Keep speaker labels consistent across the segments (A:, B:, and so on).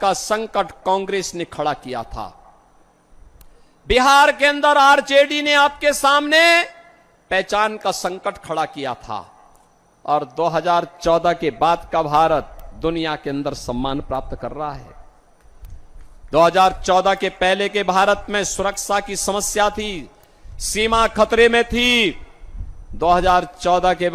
A: का संकट कांग्रेस ने खड़ा किया था। बिहार के अंदर आरजेडी ने आपके सामने पहचान का संकट खड़ा किया था और 2014 के बाद का भारत दुनिया के अंदर सम्मान प्राप्त कर रहा है। 2014 के पहले के भारत में सुरक्षा की समस्या थी, सीमा खतरे में थी। 2014 के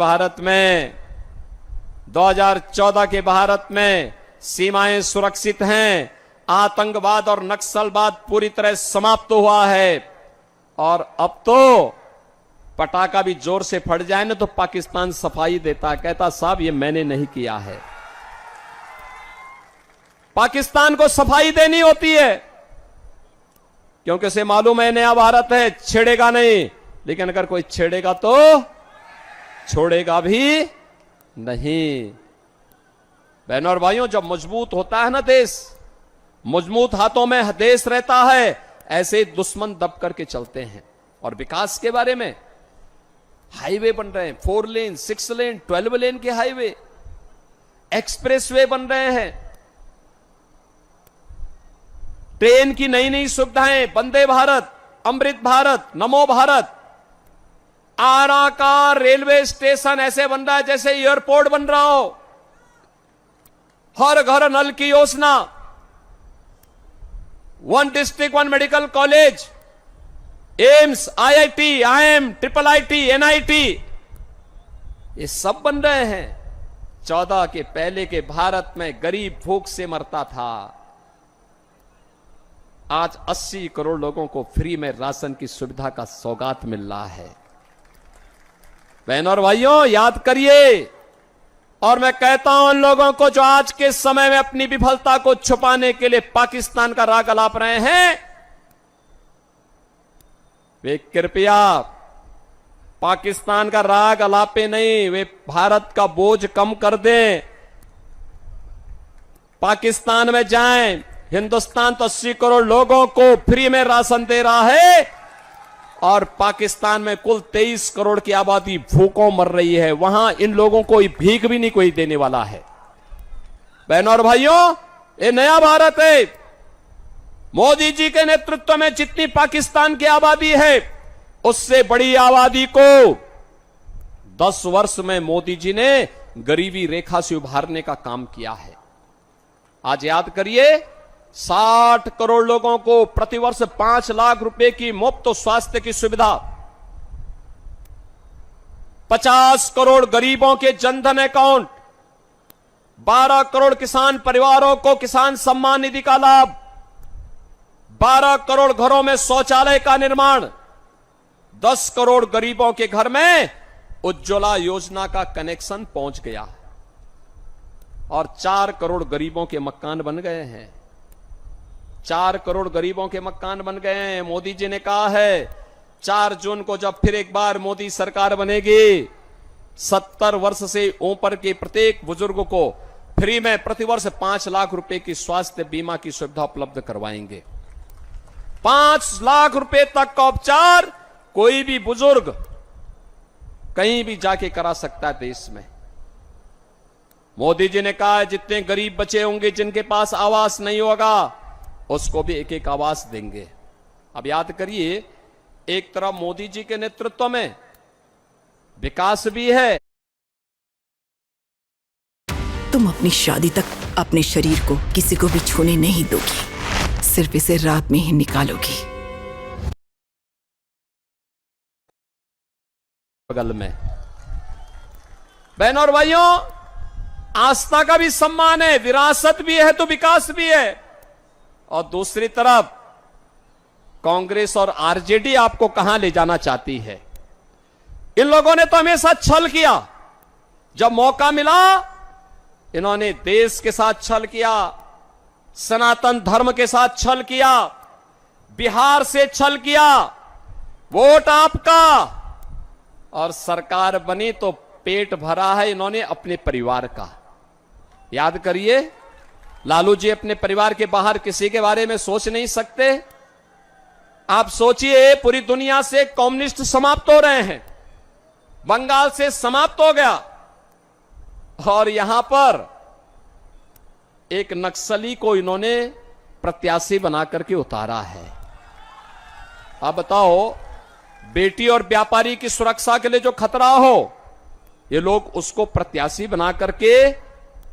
A: भारत में सीमाएं सुरक्षित हैं, आतंकवाद और नक्सलवाद पूरी तरह समाप्त हुआ है और अब तो पटाखा भी जोर से फट जाए ना तो पाकिस्तान सफाई देता, कहता साहब ये मैंने नहीं किया है। पाकिस्तान को सफाई देनी होती है क्योंकि उसे मालूम है नया भारत है, छेड़ेगा नहीं, लेकिन अगर कोई छेड़ेगा तो छोड़ेगा भी नहीं। बहनों और भाइयों, जब मजबूत होता है ना देश, मजबूत हाथों में देश रहता है, ऐसे दुश्मन दब करके चलते हैं। और विकास के बारे में, हाईवे बन रहे हैं, 4 लेन, 6 लेन, 12 लेन के हाईवे, एक्सप्रेसवे बन रहे हैं, ट्रेन की नई नई सुविधाएं, वंदे भारत, अमृत भारत, नमो भारत, आरा का रेलवे स्टेशन ऐसे बन रहा है जैसे एयरपोर्ट बन रहा हो, हर घर नल की योजना, 1 district 1 medical college, AIIMS, IIT, IIM, IIIT, NIT, ये सब बन रहे हैं। 14 के पहले के भारत में गरीब भूख से मरता था, आज 80 करोड़ लोगों को फ्री में राशन की सुविधा का सौगात मिल रहा है। बहनों और भाइयों, याद करिए। और मैं कहता हूं उन लोगों को जो आज के समय में अपनी विफलता को छुपाने के लिए पाकिस्तान का राग अलाप रहे हैं, वे कृपया पाकिस्तान का राग अलापे नहीं, वे भारत का बोझ कम कर दें, पाकिस्तान में जाएं। हिंदुस्तान तो 80 करोड़ लोगों को फ्री में राशन दे रहा है और पाकिस्तान में कुल 23 करोड़ की आबादी भूखों मर रही है। वहां इन लोगों को भीख भी नहीं कोई देने वाला है। बहनों और भाइयों, ये नया भारत है। मोदी जी के नेतृत्व में जितनी पाकिस्तान की आबादी है, उससे बड़ी आबादी को 10 वर्ष में मोदी जी ने गरीबी रेखा से उभारने का काम किया है। आज याद करिए, 60 करोड़ लोगों को प्रतिवर्ष 5 लाख रुपए की मुफ्त स्वास्थ्य की सुविधा, 50 करोड़ गरीबों के जनधन अकाउंट, 12 करोड़ किसान परिवारों को किसान सम्मान निधि का लाभ, 12 करोड़ घरों में शौचालय का निर्माण, 10 करोड़ गरीबों के घर में उज्ज्वला योजना का कनेक्शन पहुंच गया और 4 करोड़ गरीबों के मकान बन गए हैं। 4 करोड़ गरीबों के मकान बन गए हैं। मोदी जी ने कहा है 4 जून को जब फिर एक बार मोदी सरकार बनेगी, 70 वर्ष से ऊपर के प्रत्येक बुजुर्ग को फ्री में प्रतिवर्ष 5 लाख रुपए की स्वास्थ्य बीमा की सुविधा उपलब्ध करवाएंगे। 5 लाख रुपए तक का उपचार कोई भी बुजुर्ग कहीं भी जाके करा सकता है देश में। मोदी जी ने कहा है जितने गरीब बचे होंगे जिनके पास आवास नहीं होगा, उसको भी एक एक आवास देंगे। अब याद करिए, एक तरफ मोदी जी के नेतृत्व में विकास भी है।
B: तुम अपनी शादी तक अपने शरीर को किसी को भी छूने नहीं दोगी, सिर्फ इसे रात में ही निकालोगी।
A: बगल में बहनों और भाइयों, आस्था का भी सम्मान है, विरासत भी है तो विकास भी है। और दूसरी तरफ कांग्रेस और आरजेडी आपको कहां ले जाना चाहती है। इन लोगों ने तो हमेशा छल किया, जब मौका मिला इन्होंने देश के साथ छल किया, सनातन धर्म के साथ छल किया, बिहार से छल किया, वोट आपका, और सरकार बनी तो पेट भरा है इन्होंने अपने परिवार का। याद करिए, लालू जी अपने परिवार के बाहर किसी के बारे में सोच नहीं सकते। आप सोचिए, पूरी दुनिया से कम्युनिस्ट समाप्त हो रहे हैं, बंगाल से समाप्त हो गया और यहां पर एक नक्सली को इन्होंने प्रत्याशी बना करके उतारा है। आप बताओ, बेटी और व्यापारी की सुरक्षा के लिए जो खतरा हो, ये लोग उसको प्रत्याशी बना करके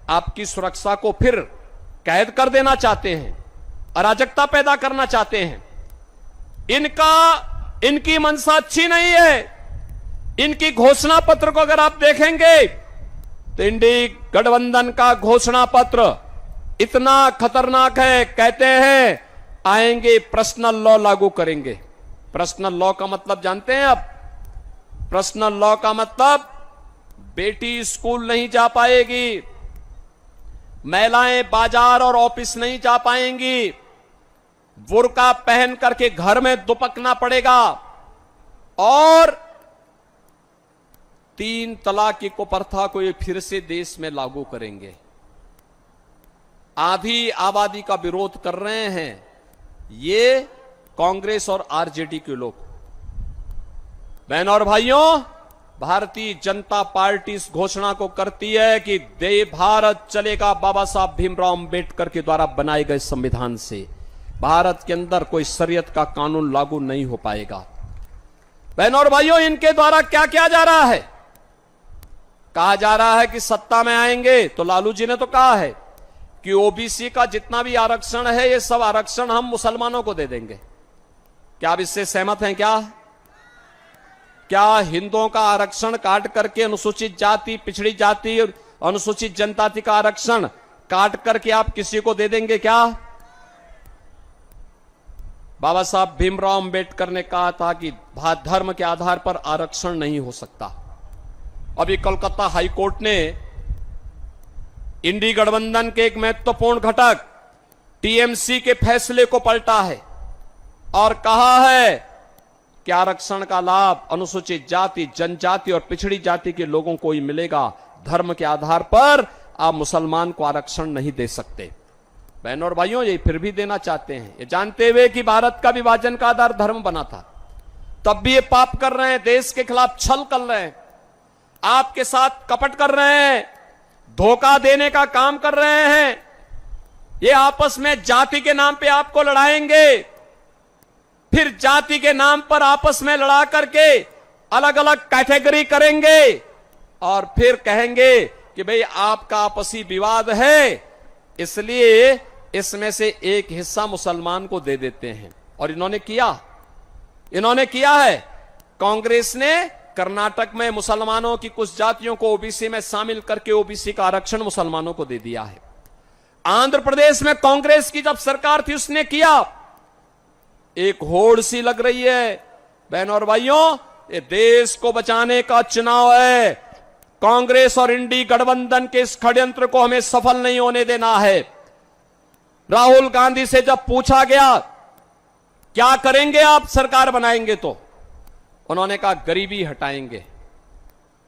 A: आपकी सुरक्षा को फिर कैद कर देना चाहते हैं, अराजकता पैदा करना चाहते हैं। इनकी मंशा अच्छी नहीं है। इनकी घोषणा पत्र को अगर आप देखेंगे तो इंडी गठबंधन का घोषणा पत्र इतना खतरनाक है। कहते हैं आएंगे पर्सनल लॉ लागू करेंगे। पर्सनल लॉ का मतलब जानते हैं आप? पर्सनल लॉ का मतलब बेटी स्कूल नहीं जा पाएगी, महिलाएं बाजार और ऑफिस नहीं जा पाएंगी, बुर्का पहन करके घर में दुपकना पड़ेगा, और 3 तलाक की कुप्रथा को ये फिर से देश में लागू करेंगे। आधी आबादी का विरोध कर रहे हैं ये कांग्रेस और आरजेडी के लोग। बहनों और भाइयों, भारतीय जनता पार्टी इस घोषणा को करती है कि दे भारत चलेगा बाबा साहब भीमराव अंबेडकर के द्वारा बनाए गए संविधान से। भारत के अंदर कोई शरीयत का कानून लागू नहीं हो पाएगा। बहनों और भाइयों, इनके द्वारा क्या किया जा रहा है? कहा जा रहा है कि सत्ता में आएंगे तो लालू जी ने तो कहा है कि ओबीसी का जितना भी आरक्षण है ये सब आरक्षण हम मुसलमानों को दे देंगे। क्या आप इससे सहमत हैं? क्या हिंदुओं का आरक्षण काट करके अनुसूचित जाति, पिछड़ी जाति और अनुसूचित जनजाति का आरक्षण काट करके आप किसी को दे देंगे क्या? बाबा साहब भीमराव अंबेडकर ने कहा था कि धर्म के आधार पर आरक्षण नहीं हो सकता। अभी कोलकाता हाईकोर्ट ने इंडी गठबंधन के एक महत्वपूर्ण घटक टीएमसी के फैसले को पलटा है और कहा है कि आरक्षण का लाभ अनुसूचित जाति, जनजाति और पिछड़ी जाति के लोगों को ही मिलेगा। धर्म के आधार पर आप मुसलमान को आरक्षण नहीं दे सकते। बहनों और भाइयों, ये फिर भी देना चाहते हैं, ये जानते हुए कि भारत का विभाजन का आधार धर्म बना था। तब भी ये पाप कर रहे हैं, देश के खिलाफ छल कर रहे हैं, आपके साथ कपट कर रहे हैं, धोखा देने का काम कर रहे हैं। ये आपस में जाति के नाम पे आपको लड़ाएंगे, फिर जाति के नाम पर आपस में लड़ा करके अलग अलग कैटेगरी करेंगे और फिर कहेंगे कि भाई आपका आपसी विवाद है, इसलिए इसमें से एक हिस्सा मुसलमान को दे देते हैं। और इन्होंने किया है। कांग्रेस ने कर्नाटक में मुसलमानों की कुछ जातियों को ओबीसी में शामिल करके ओबीसी का आरक्षण मुसलमानों को दे दिया है। आंध्र प्रदेश में कांग्रेस की जब सरकार थी उसने किया। एक होड़ सी लग रही है। बहनों और भाइयों, ये देश को बचाने का चुनाव है। कांग्रेस और इंडी गठबंधन के इस षड्यंत्र को हमें सफल नहीं होने देना है। राहुल गांधी से जब पूछा गया क्या करेंगे आप सरकार बनाएंगे, तो उन्होंने कहा गरीबी हटाएंगे।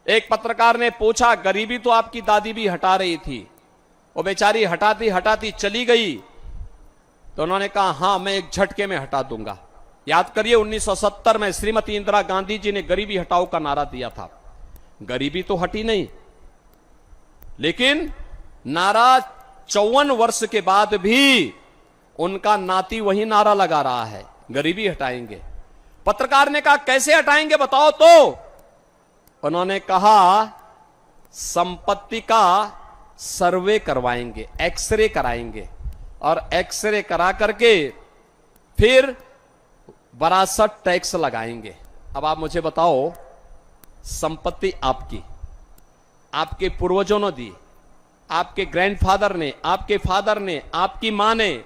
A: एक पत्रकार ने पूछा गरीबी तो आपकी दादी भी हटा रही थी, वो बेचारी हटाती हटाती चली गई, तो उन्होंने कहा हां मैं एक झटके में हटा दूंगा। याद करिए 1970 में श्रीमती इंदिरा गांधी जी ने गरीबी हटाओ का नारा दिया था। गरीबी तो हटी नहीं, लेकिन नारा 54 वर्ष के बाद भी उनका नाती वही नारा लगा रहा है, गरीबी हटाएंगे। पत्रकार ने कहा कैसे हटाएंगे बताओ, तो उन्होंने कहा संपत्ति का सर्वे करवाएंगे, एक्सरे कराएंगे और एक्सरे करा करके फिर वरासत टैक्स लगाएंगे। अब आप मुझे बताओ, संपत्ति आपकी, आपके पूर्वजों ने दी, आपके ग्रैंडफादर ने, आपके फादर ने, आपकी मां ने,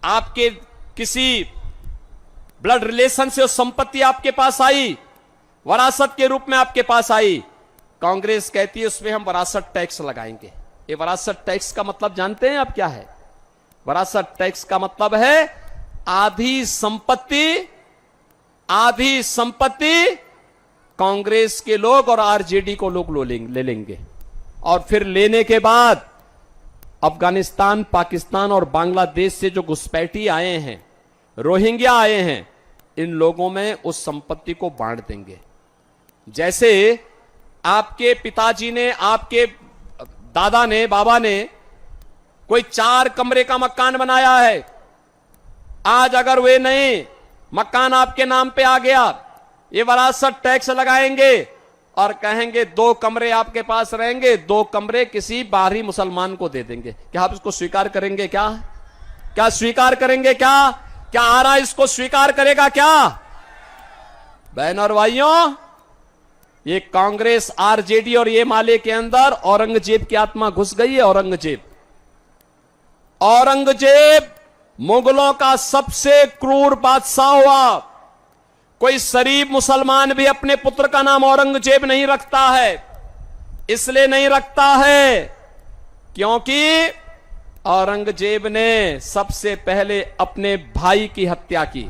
A: आपके किसी ब्लड रिलेशन से संपत्ति आपके पास आई, वरासत के रूप में आपके पास आई। कांग्रेस कहती है उसमें हम वरासत टैक्स लगाएंगे। ये वरासत टैक्स का मतलब जानते हैं आप क्या है? वरासत टैक्स का मतलब है आधी संपत्ति कांग्रेस के लोग और आरजेडी को लोग ले लेंगे और फिर लेने के बाद अफगानिस्तान, पाकिस्तान और बांग्लादेश से जो घुसपैठी आए हैं, रोहिंग्या आए हैं, इन लोगों में उस संपत्ति को बांट देंगे। जैसे आपके पिताजी ने, आपके दादा ने, बाबा ने कोई 4 कमरे का मकान बनाया है। आज अगर वे नहीं मकान आपके नाम पे आ गया, ये विरासत टैक्स लगाएंगे और कहेंगे 2 कमरे आपके पास रहेंगे, 2 कमरे किसी बाहरी मुसलमान को दे देंगे। क्या आप इसको स्वीकार करेंगे? क्या स्वीकार करेंगे? क्या आरा इसको स्वीकार करेगा? क्या बहन और भाइयों, ये कांग्रेस, आरजेडी और ये माले के अंदर औरंगजेब की आत्मा घुस गई है। औरंगजेब मुगलों का सबसे क्रूर बादशाह हुआ। कोई शरीफ मुसलमान भी अपने पुत्र का नाम औरंगजेब नहीं रखता है। इसलिए नहीं रखता है क्योंकि औरंगजेब ने सबसे पहले अपने भाई की हत्या की,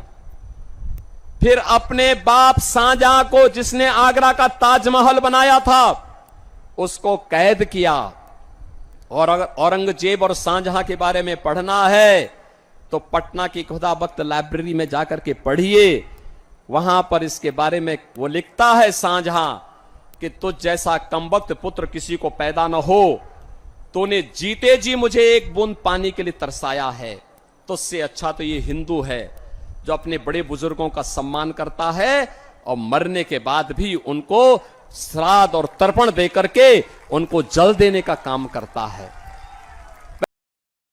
A: फिर अपने बाप शाहजहां को, जिसने आगरा का ताजमहल बनाया था, उसको कैद किया। और अगर औरंगजेब और शाहजहां के बारे में पढ़ना है तो पटना की खुदाबख्त लाइब्रेरी में जाकर के पढ़िए। वहां पर इसके बारे में वो लिखता है शाहजहां कि तुझ जैसा कमबख्त पुत्र किसी को पैदा न हो, तूने जीते जी मुझे एक बूंद पानी के लिए तरसाया है। तो उससे अच्छा तो ये हिंदू है जो अपने बड़े बुजुर्गों का सम्मान करता है और मरने के बाद भी उनको श्राद्ध और तर्पण देकर के उनको जल देने का काम करता है।